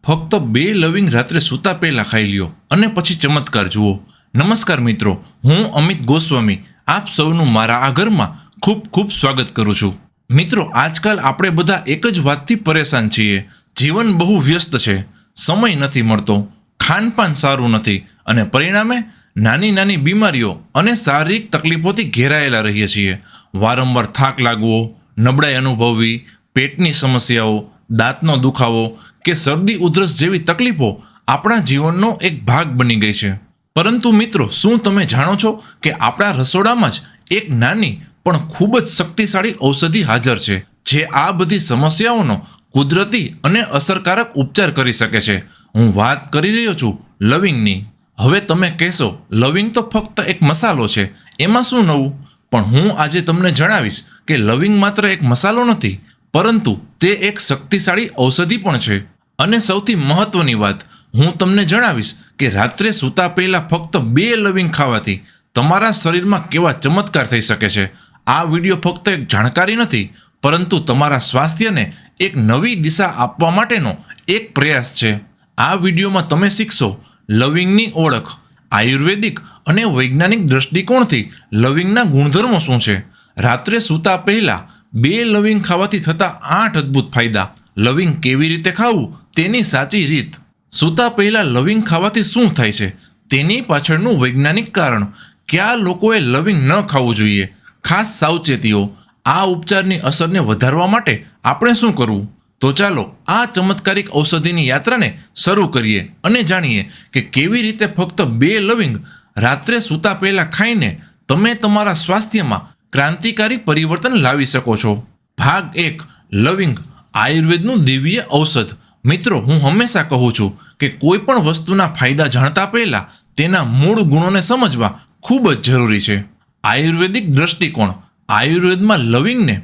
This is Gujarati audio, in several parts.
ફક્ત 2 લવિંગ રાત્રે સૂતા પહેલાં ખાઈ લ્યો અને પછી ચમત્કાર જુઓ. નમસ્કાર મિત્રો, હું અમિત ગોસ્વામી આપ સૌનું મારા આ ઘરમાં ખૂબ ખૂબ સ્વાગત કરું છું. મિત્રો, આજકાલ આપણે બધા એક જ વાતથી પરેશાન છીએ. જીવન બહુ વ્યસ્ત છે, સમય નથી મળતો, ખાનપાન સારું નથી અને પરિણામે નાની નાની બીમારીઓ અને શારીરિક તકલીફોથી ઘેરાયેલા રહીએ છીએ. વારંવાર થાક લાગવો, નબળાઈ અનુભવવી, પેટની સમસ્યાઓ, દાંતનો દુખાવો કે શરદી ઉધરસ જેવી તકલીફો આપણા જીવનનો એક ભાગ બની ગઈ છે. પરંતુ મિત્રો, શું તમે જાણો છો કે આપણા રસોડામાં જ એક નાની પણ ખૂબ જ શક્તિશાળી ઔષધિ હાજર છે, જે આ બધી સમસ્યાઓનો કુદરતી અને અસરકારક ઉપચાર કરી શકે છે. હું વાત કરી રહ્યો છું લવિંગની. હવે તમે કહેશો, લવિંગ તો ફક્ત એક મસાલો છે, એમાં શું નવું? પણ હું આજે તમને જણાવીશ કે લવિંગ માત્ર એક મસાલો નથી, પરંતુ તે એક શક્તિશાળી ઔષધિ પણ છે. અને સૌથી મહત્વની વાત, હું તમને જણાવીશ કે રાત્રે સૂતા પહેલાં ફક્ત 2 લવિંગ ખાવાથી તમારા શરીરમાં કેવા ચમત્કાર થઈ શકે છે. આ વિડીયો ફક્ત એક જાણકારી નથી, પરંતુ તમારા સ્વાસ્થ્યને એક નવી દિશા આપવા માટેનો એક પ્રયાસ છે. આ વિડીયોમાં તમે શીખશો લવિંગની ઓળખ, આયુર્વેદિક અને વૈજ્ઞાનિક દૃષ્ટિકોણથી લવિંગના ગુણધર્મો શું છે, રાત્રે સૂતા પહેલાં 2 લવિંગ ખાવાથી થતા 8 અદ્ભુત ફાયદા, લવિંગ કેવી રીતે ખાવું તેની સાચી રીત, સૂતા પહેલાં લવિંગ ખાવાથી શું થાય છે તેની પાછળનું વૈજ્ઞાનિક કારણ, કયા લોકોએ લવિંગ ન ખાવું જોઈએ, ખાસ સાવચેતીઓ, આ ઉપચારની અસરને વધારવા માટે આપણે શું કરવું. તો ચાલો આ ચમત્કારિક ઔષધિની યાત્રાને શરૂ કરીએ અને જાણીએ કે કેવી રીતે ફક્ત 2 લવિંગ રાત્રે સૂતા પહેલાં ખાઈને તમે તમારા સ્વાસ્થ્યમાં ક્રાંતિકારી પરિવર્તન લાવી શકો છો. ભાગ 1, લવિંગ, આયુર્વેદનું દિવ્ય ઔષધ. મિત્રો, હું હંમેશા કહું છું કે કોઈ પણ વસ્તુના ફાયદા જાણતા પહેલાં તેના મૂળ ગુણોને સમજવા ખૂબ જ જરૂરી છે. આયુર્વેદિક દૃષ્ટિકોણ. આયુર્વેદમાં લવિંગને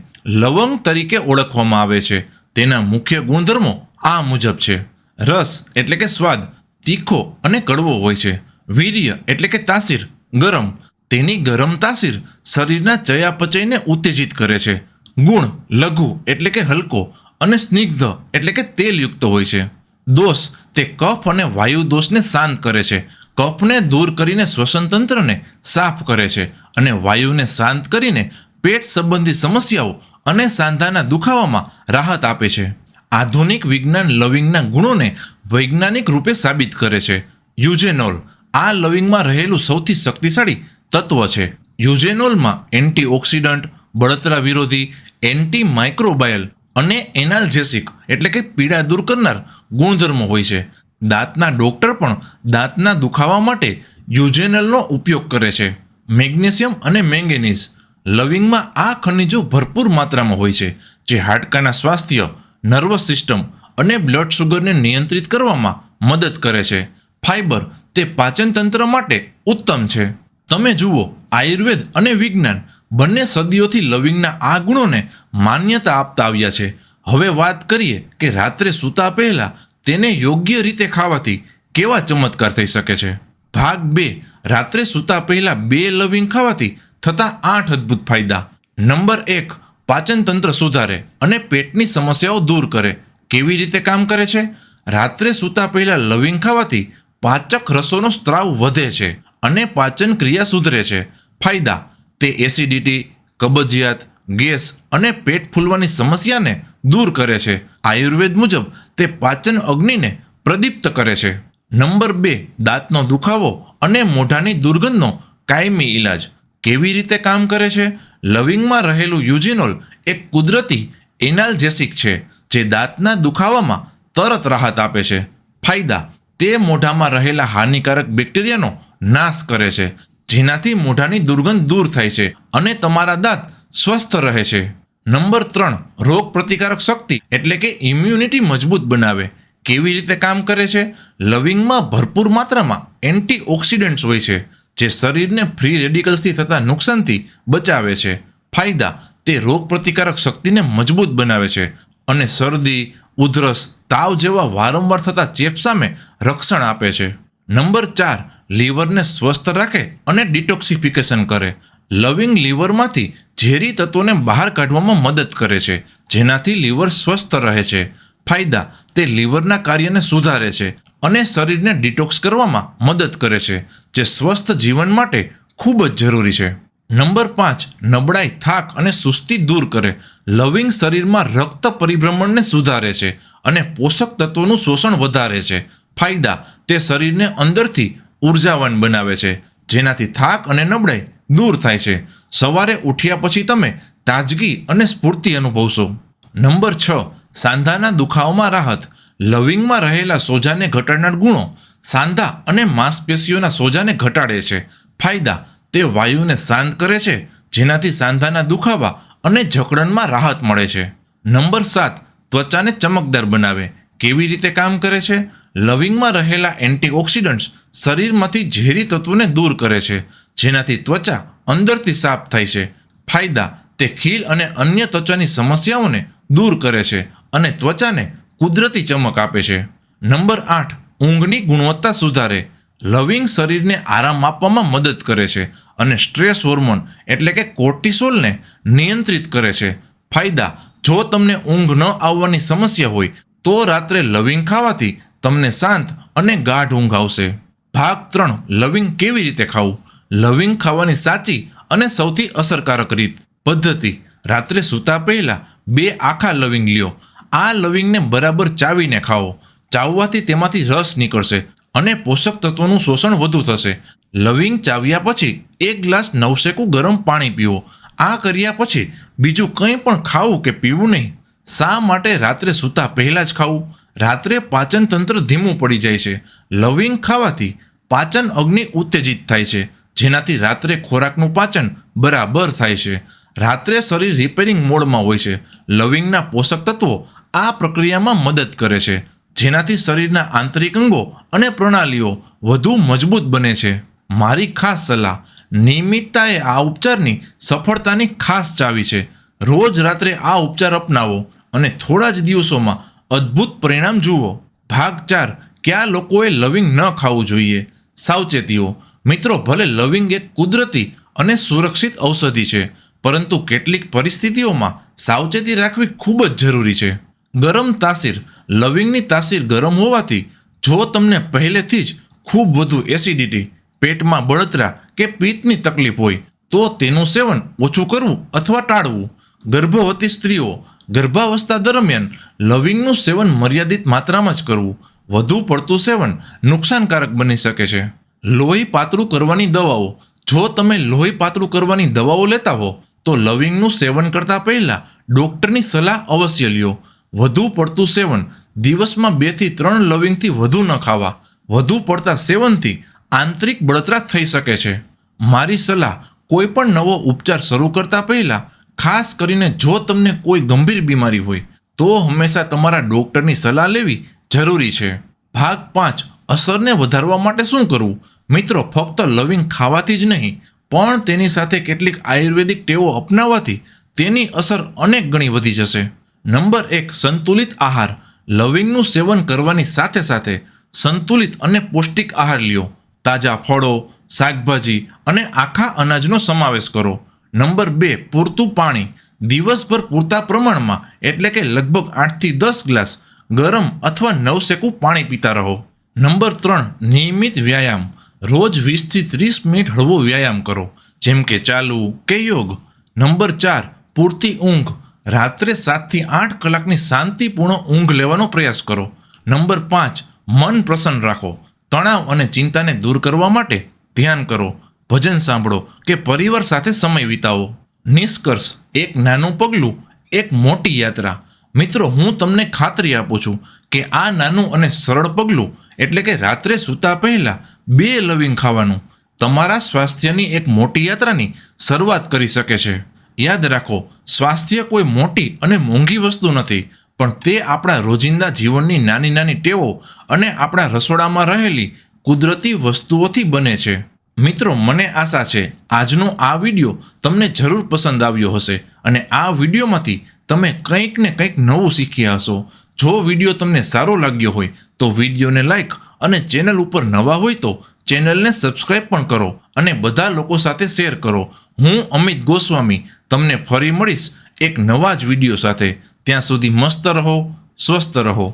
લવંગ તરીકે ઓળખવામાં આવે છે. તેના મુખ્ય ગુણધર્મો આ મુજબ છે. રસ એટલે કે સ્વાદ તીખો અને કડવો હોય છે. વીર્ય એટલે કે તાસીર ગરમ, તેની ગરમ તાસીર શરીરના ચયાપચયને ઉત્તેજિત કરે છે. ગુણ લઘુ એટલે કે હલકો અને સ્નિગ્ધ એટલે કે તેલયુક્ત હોય છે. દોષ, તે કફ અને વાયુ દોષને શાંત કરે છે. કફને દૂર કરીને શ્વસન તંત્રને સાફ કરે છે અને વાયુને શાંત કરીને પેટ સંબંધી સમસ્યાઓ અને સાંધાના દુખાવામાં રાહત આપે છે. આધુનિક વિજ્ઞાન લવિંગના ગુણોને વૈજ્ઞાનિક રૂપે સાબિત કરે છે. યુજેનોલ, આ લવિંગમાં રહેલું સૌથી શક્તિશાળી તત્વ છે. યુજેનોલમાં એન્ટીઓક્સિડન્ટ, બળતરા વિરોધી, એન્ટી માઇક્રોબાયલ અને એનાલ્જેસિક એટલે કે પીડા દૂર કરનાર ગુણધર્મો હોય છે. દાંતના ડોક્ટર પણ દાંતના દુખાવા માટે યુજેનોલનો ઉપયોગ કરે છે. મેગ્નેશિયમ અને મેંગેનીઝ, લવિંગમાં આ ખનિજો ભરપૂર માત્રામાં હોય છે, જે હાડકાના સ્વાસ્થ્ય, નર્વસ સિસ્ટમ અને બ્લડ શુગરને નિયંત્રિત કરવામાં મદદ કરે છે. ફાઇબર, તે પાચન તંત્ર માટે ઉત્તમ છે. તમે જુઓ, આયુર્વેદ અને વિજ્ઞાન બંને સદીઓથી લવિંગના આ ગુણોને માન્યતા આપતા આવ્યા છે. હવે વાત કરીએ કે રાત્રે સૂતા પહેલાં તેને યોગ્ય રીતે ખાવાથી કેવા ચમત્કાર થઈ શકે છે. ભાગ 2, રાત્રે સૂતા પહેલાં 2 લવિંગ ખાવાથી થતા 8 અદ્ભુત ફાયદા. નંબર 1, પાચન તંત્ર સુધારે અને પેટની સમસ્યાઓ દૂર કરે. કેવી રીતે કામ કરે છે? રાત્રે સૂતા પહેલાં લવિંગ ખાવાથી પાચક રસોનો સ્ત્રાવ વધે છે અને પાચન ક્રિયા સુધરે છે. ફાયદા, તે એસિડિટી, કબજિયાત, ગેસ અને પેટ ફૂલવાની સમસ્યાને દૂર કરે છે. આયુર્વેદ મુજબ તે પાચન અગ્નિને પ્રદીપ્ત કરે છે. નંબર 2, દાંતનો દુખાવો અને મોઢાની દુર્ગંધનો કાયમી ઇલાજ. કેવી રીતે કામ કરે છે? લવિંગમાં રહેલું યુજેનોલ એક કુદરતી એનાલ્જેસિક છે, જે દાંતના દુખાવામાં તરત રાહત આપે છે. ફાયદા, તે મોઢામાં રહેલા હાનિકારક બેક્ટેરિયાનો નાશ કરે છે, જેનાથી મોઢાની દુર્ગંધ દૂર થાય છે અને તમારા દાંત સ્વસ્થ રહે છે. નંબર 3, રોગ પ્રતિકારક શક્તિ એટલે કે ઇમ્યુનિટી મજબૂત બનાવે. કેવી રીતે કામ કરે છે? લવિંગમાં ભરપૂર માત્રામાં એન્ટીઓક્સિડન્ટ્સ હોય છે, જે શરીરને ફ્રી રેડિકલ્સથી થતા નુકસાનથી બચાવે છે. ફાયદા, તે રોગ પ્રતિકારક શક્તિને મજબૂત બનાવે છે અને શરદી, ઉધરસ, તાવ જેવા વારંવાર થતા ચેપ સામે રક્ષણ આપે છે. નંબર 4, લીવરને સ્વસ્થ રાખે અને ડિટોક્સિફિકેશન કરે. લવિંગ લીવરમાંથી ઝેરી તત્વોને બહાર કાઢવામાં મદદ કરે છે, જેનાથી લીવર સ્વસ્થ રહે છે. ફાયદા: તે લીવરના કાર્યને સુધારે છે અને શરીરને ડિટોક્સ કરવામાં મદદ કરે છે, જે સ્વસ્થ જીવન માટે ખૂબ જ જરૂરી છે. નંબર 5, નબળાઈ, થાક અને સુસ્તી દૂર કરે. લવિંગ શરીરમાં રક્ત પરિભ્રમણને સુધારે છે અને પોષક તત્વોનું શોષણ વધારે છે. ફાયદા: તે શરીરને અંદરથી ઉર્જાવાન બનાવે છે, જેનાથી થાક અને નબળાઈ દૂર થાય છે. સવારે ઉઠ્યા પછી તમે તાજગી અને સ્ફૂર્તિ અનુભવશો. નંબર 6, સાંધાના દુખાવામાં રાહત. લવિંગમાં રહેલા સોજાને ઘટાડનાર ગુણો સાંધા અને માંસપેશીઓના સોજાને ઘટાડે છે. ફાયદા: તે વાયુને શાંત કરે છે, જેનાથી સાંધાના દુખાવા અને જકડનમાં રાહત મળે છે. નંબર 7, ત્વચાને ચમકદાર બનાવે. કેવી રીતે કામ કરે છે? લવિંગમાં રહેલા એન્ટીઓક્સિડન્ટ્સ શરીરમાંથી ઝેરી તત્વોને દૂર કરે છે, જેનાથી ત્વચા અંદરથી સાફ થાય છે. ફાયદા: તે ખીલ અને અન્ય ત્વચાની સમસ્યાઓને દૂર કરે છે અને ત્વચાને કુદરતી ચમક આપે છે. નંબર 8, ઊંઘની ગુણવત્તા સુધારે. લવિંગ શરીરને આરામ આપવામાં મદદ કરે છે અને સ્ટ્રેસ હોર્મોન એટલે કે કોર્ટિસોલને નિયંત્રિત કરે છે. ફાયદા: જો તમને ઊંઘ ન આવવાની સમસ્યા હોય તો રાત્રે લવિંગ ખાવાથી તમને શાંત અને ગાઢ ઊંઘ આવશે. ભાગ 3, લવિંગ કેવી રીતે ખાવું? લવિંગ ખાવાની સાચી અને સૌથી અસરકારક રીત. પદ્ધતિ: રાત્રે સૂતા પહેલા 2 આખા લવિંગ લ્યો. આ લવિંગને બરાબર ચાવીને ખાઓ. ચાવવાથી તેમાંથી રસ નીકળશે અને પોષક તત્વોનું શોષણ વધુ થશે. લવિંગ ચાવ્યા પછી 1 ગ્લાસ નવશેકું ગરમ પાણી પીવો. આ કર્યા પછી બીજું કંઈ પણ ખાવું કે પીવું નહીં. શા માટે રાત્રે સૂતા પહેલાં જ ખાવું? રાત્રે પાચન તંત્ર ધીમું પડી જાય છે. લવિંગ ખાવાથી પાચન અગ્નિ ઉત્તેજિત થાય છે, જેનાથી રાત્રે ખોરાકનું પાચન બરાબર થાય છે. રાત્રે શરીર રિપેરિંગ મોડમાં હોય છે. લવિંગના પોષક તત્વો આ પ્રક્રિયામાં મદદ કરે છે, જેનાથી શરીરના આંતરિક અંગો અને પ્રણાલીઓ વધુ મજબૂત બને છે. મારી ખાસ સલાહ: નિયમિતતા એ આ ઉપચારની સફળતાની ખાસ ચાવી છે. રોજ રાત્રે આ ઉપચાર અપનાવો અને થોડા જ દિવસોમાં અદ્ભુત પરિણામ જુઓ. ભાગ 4, કયા લોકોએ લવિંગ ન ખાવું જોઈએ? સાવચેતીઓ. મિત્રો, ભલે લવિંગ એક કુદરતી અને સુરક્ષિત ઔષધિ છે, પરંતુ કેટલીક પરિસ્થિતિઓમાં સાવચેતી રાખવી ખૂબ જ જરૂરી છે. ગરમ તાસીર. લવિંગની તાસીર ગરમ હોવાથી જો તમને પહેલેથી જ ખૂબ વધુ એસિડિટી, પેટમાં બળતરા કે પિત્તની તકલીફ હોય તો તેનું સેવન ઓછું કરવું અથવા ટાળવું. ગર્ભવતી સ્ત્રીઓ. ગર્ભાવસ્થા દરમિયાન લવિંગનું સેવન મર્યાદિત માત્રામાં જ કરવું. વધુ પડતું સેવન નુકસાનકારક બની શકે છે. લોહી પાતળું કરવાની દવાઓ. જો તમે લોહી પાતળું કરવાની દવાઓ લેતા હો તો લવિંગનું સેવન કરતા પહેલા ડૉક્ટરની સલાહ અવશ્ય લ્યો. વધુ પડતું સેવન. દિવસમાં 2 થી 3 લવિંગથી વધુ ન ખાવા. વધુ પડતા સેવનથી આંતરિક બળતરા થઈ શકે છે. મારી સલાહ: કોઈ પણ નવો ઉપચાર શરૂ કરતા પહેલા, ખાસ કરીને જો તમને કોઈ ગંભીર બીમારી હોય તો હંમેશા તમારા ડૉક્ટરની સલાહ લેવી જરૂરી છે. ભાગ 5, અસરને વધારવા માટે શું કરવું? મિત્રો, ફક્ત લવિંગ ખાવાથી જ નહીં, પણ તેની સાથે કેટલીક આયુર્વેદિક ટેવો અપનાવવાથી તેની અસર અનેક ગણી વધી જશે. નંબર 1, સંતુલિત આહાર. લવિંગનું સેવન કરવાની સાથે સાથે સંતુલિત અને પૌષ્ટિક આહાર લ્યો. તાજા ફળો, શાકભાજી અને આખા અનાજનો સમાવેશ કરો. નંબર 2, પૂરતું પાણી. દિવસભર પૂરતા પ્રમાણમાં એટલે કે લગભગ 8 થી 10 ગ્લાસ ગરમ અથવા નવશેકું પાણી પીતા રહો. નંબર 3, નિયમિત વ્યાયામ. રોજ 20 થી 30 મિનિટ હળવો વ્યાયામ કરો, જેમ કે ચાલવું કે યોગ. નંબર 4, પૂરતી ઊંઘ. રાત્રે 7 થી 8 કલાકની શાંતિપૂર્ણ ઊંઘ લેવાનો પ્રયાસ કરો. નંબર 5, મન પ્રસન્ન રાખો. તણાવ અને ચિંતાને દૂર કરવા માટે ધ્યાન કરો, ભજન સાંભળો કે પરિવાર સાથે સમય વિતાવો. નિષ્કર્ષ: એક નાનું પગલું, એક મોટી યાત્રા. મિત્રો, હું તમને ખાતરી આપું છું કે આ નાનું અને સરળ પગલું એટલે કે રાત્રે સૂતા પહેલાં 2 લવિંગ ખાવાનું તમારા સ્વાસ્થ્યની એક મોટી યાત્રાની શરૂઆત કરી શકે છે. યાદ રાખો, સ્વાસ્થ્ય કોઈ મોટી અને મોંઘી વસ્તુ નથી, પણ તે આપણા રોજિંદા જીવનની નાની નાની ટેવો અને આપણા રસોડામાં રહેલી કુદરતી વસ્તુઓથી બને છે. મિત્રો, મને આશા છે આજનો આ વિડીયો તમને જરૂર પસંદ આવ્યો હશે અને આ વિડીયોમાંથી તમે કંઈક ને કંઈક નવું શીખ્યા હશો. જો વિડીયો તમને સારો લાગ્યો હોય તો વિડીયોને લાઈક અને ચેનલ ઉપર નવા હોય તો ચેનલને સબસ્ક્રાઈબ પણ કરો અને બધા લોકો સાથે શેર કરો. હું અમિત ગોસ્વામી તમને ફરી મળીશ એક નવા જ વિડીયો સાથે. ત્યાં સુધી મસ્ત રહો, સ્વસ્થ રહો.